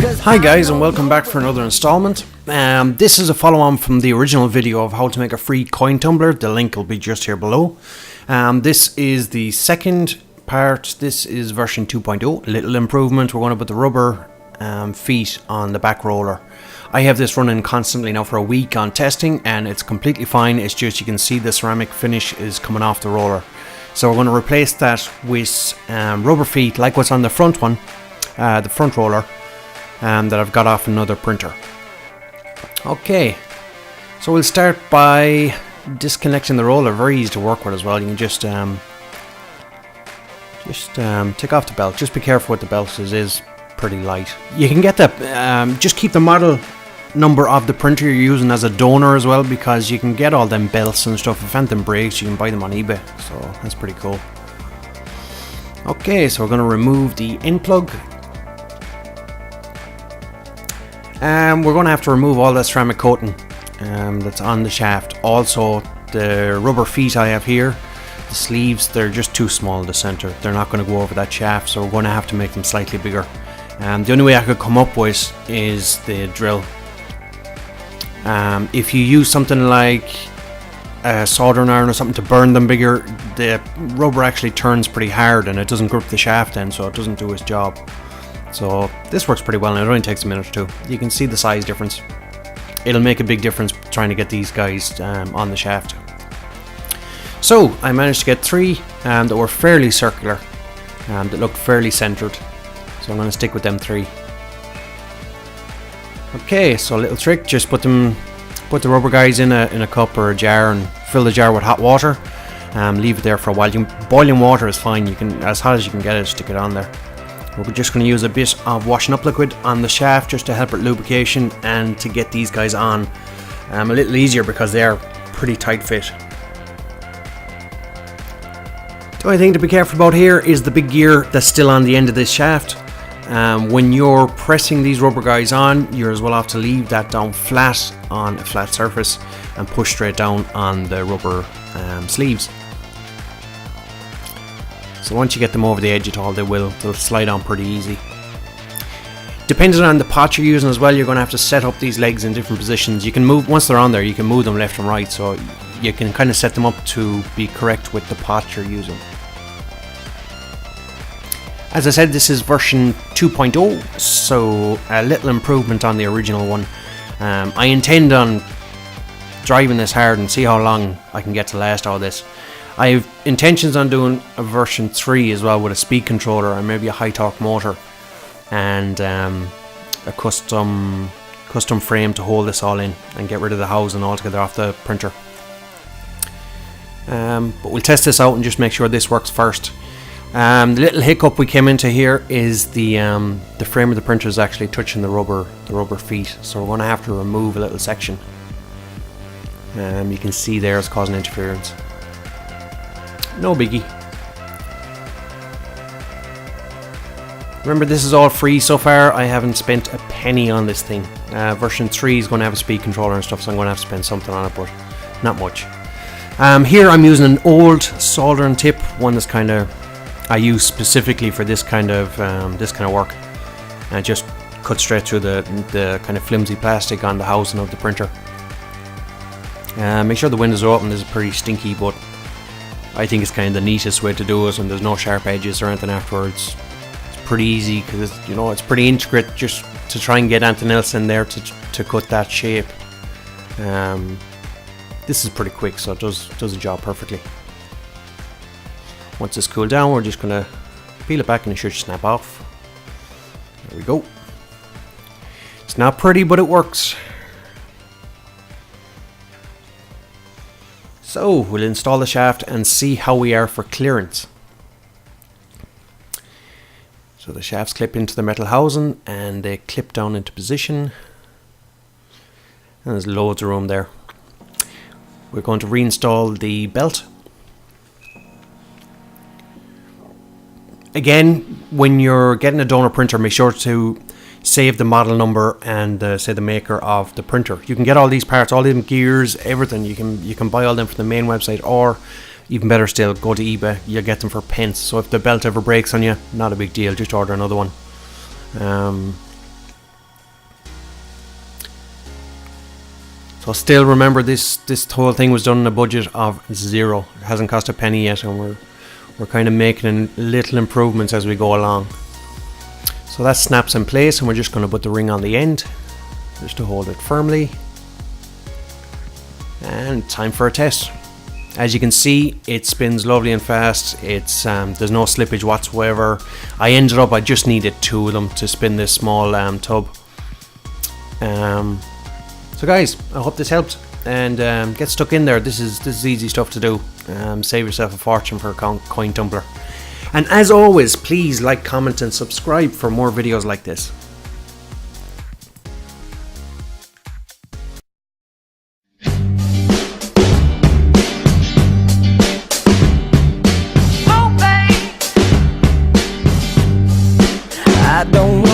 Hi guys, and welcome back for another installment. This is a follow-on from the original video of how to make a free coin tumbler. The link will be just here below. This is the second part. This is version 2.0, a little improvement. We're going to put the rubber feet on the back roller. I have this running constantly now for a week on testing, and it's completely fine. It's just you can see the ceramic finish is coming off the roller. So we're going to replace that with rubber feet like what's on the front one, the front roller, that I've got off another printer. Okay, so we'll start by disconnecting the roller. Very easy to work with as well. You can just take off the belt. Just be careful with the belt, it is pretty light. You can get the just keep the model number of the printer you're using as a donor as well, because you can get all them belts and stuff. If anything breaks, you can buy them on eBay, so that's pretty cool. Okay, so we're going to remove the end plug. We're going to have to remove all that ceramic coating that's on the shaft. Also, the rubber feet I have here, the sleeves, they're just too small in the center. They're not going to go over that shaft, so we're going to have to make them slightly bigger. The only way I could come up with is the drill. If you use something like a soldering iron or something to burn them bigger, the rubber actually turns pretty hard and it doesn't grip the shaft then, so it doesn't do its job. So this works pretty well, and it only takes a minute or two. You can see the size difference. It'll make a big difference trying to get these guys on the shaft. So I managed to get three that were fairly circular, that looked fairly centered. So I'm going to stick with them three. Okay, so a little trick: just put the rubber guys in a cup or a jar and fill the jar with hot water. Leave it there for a while. Boiling water is fine. You can, as hot as you can get it, stick it on there. We're just going to use a bit of washing up liquid on the shaft just to help with lubrication and to get these guys on a little easier, because they are pretty tight fit. The only thing to be careful about here is the big gear that's still on the end of this shaft. When you're pressing these rubber guys on, you're as well off to leave that down flat on a flat surface and push straight down on the rubber sleeves. So once you get them over the edge at all, they'll slide on pretty easy. Depending on the pot you're using as well, you're going to have to set up these legs in different positions. You can move, once they're on there, you can move them left and right, so you can kind of set them up to be correct with the pot you're using. As I said, this is version 2.0, so a little improvement on the original one. I intend on driving this hard and see how long I can get to last all this. I have intentions on doing a version 3 as well, with a speed controller and maybe a high torque motor and a custom frame to hold this all in and get rid of the housing altogether off the printer. But we'll test this out and just make sure this works first. The little hiccup we came into here is the frame of the printer is actually touching the rubber feet, so we're going to have to remove a little section. You can see there it's causing interference. No biggie. Remember, this is all free so far. I haven't spent a penny on this thing. Version 3 is going to have a speed controller and stuff, so I'm going to have to spend something on it, but not much. Here I'm using an old soldering tip, one that's kind of I use specifically for this kind of work, and it just cuts straight through the kind of flimsy plastic on the housing of the printer. Make sure the windows are open. This is pretty stinky, but I think it's kind of the neatest way to do it, and there's no sharp edges or anything afterwards. It's pretty easy because it's pretty intricate just to try and get anything else in there to cut that shape. This is pretty quick, so it does the job perfectly. Once it's cooled down, we're just going to peel it back and it should snap off. There we go. It's not pretty, but it works. So we'll install the shaft and see how we are for clearance. So the shafts clip into the metal housing and they clip down into position. And there's loads of room there. We're going to reinstall the belt. Again, when you're getting a donor printer, make sure to save the model number and say the maker of the printer. You can get all these parts, all them gears, everything. You can buy all them from the main website, or even better still, go to eBay. You'll get them for pence. So if the belt ever breaks on you, not a big deal, just order another one. So still remember, this whole thing was done on a budget of 0. It hasn't cost a penny yet, and we're kind of making little improvements as we go along. So that snaps in place, and we're just going to put the ring on the end just to hold it firmly. And time for a test. As you can see, it spins lovely and fast. It's there's no slippage whatsoever. I just needed 2 of them to spin this small tub. So guys, I hope this helped, and get stuck in there. This is easy stuff to do. Save yourself a fortune for a coin tumbler. And as always, please like, comment and subscribe for more videos like this. I don't